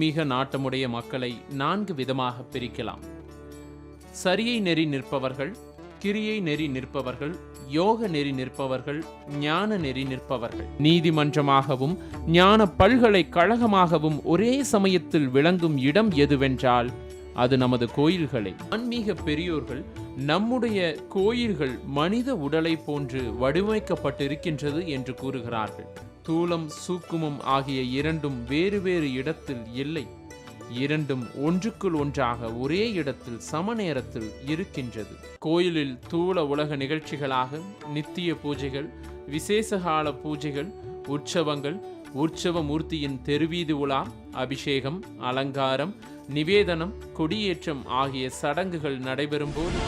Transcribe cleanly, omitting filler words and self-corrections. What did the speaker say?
ஆன்மீக நாட்டமுடைய மக்களை 4 விதமாக பிரிக்கலாம். சரியை நெறி நிற்பவர்கள், கிரியை நெறி நிற்பவர்கள், யோக நெறி நிற்பவர்கள், ஞான நெறி நிற்பவர்கள். நீதிமன்றமாகவும் ஞான பல்கலைக்கழகமாகவும் ஒரே சமயத்தில் விளங்கும் இடம் எதுவென்றால் அது நமது கோயில்களே. ஆன்மீக பெரியோர்கள் நம்முடைய கோயில்கள் மனித உடலை போன்று வடிவமைக்கப்பட்டிருக்கின்றது என்று கூறுகிறார்கள். தூலம் சூக்குமம் ஆகிய இரண்டும் வேறு வேறு இடத்தில் இல்லை. இரண்டும் ஒன்றுக்குள் ஒன்றாக ஒரே இடத்தில் சம நேரத்தில் இருக்கின்றது. கோயிலில் தூள உலக நிகழ்ச்சிகளாக நித்திய பூஜைகள், விசேஷகால பூஜைகள், உற்சவங்கள், உற்சவ மூர்த்தியின் தெருவீதி உலா, அபிஷேகம், அலங்காரம், நிவேதனம், கொடியேற்றம் ஆகிய சடங்குகள் நடைபெறும் போது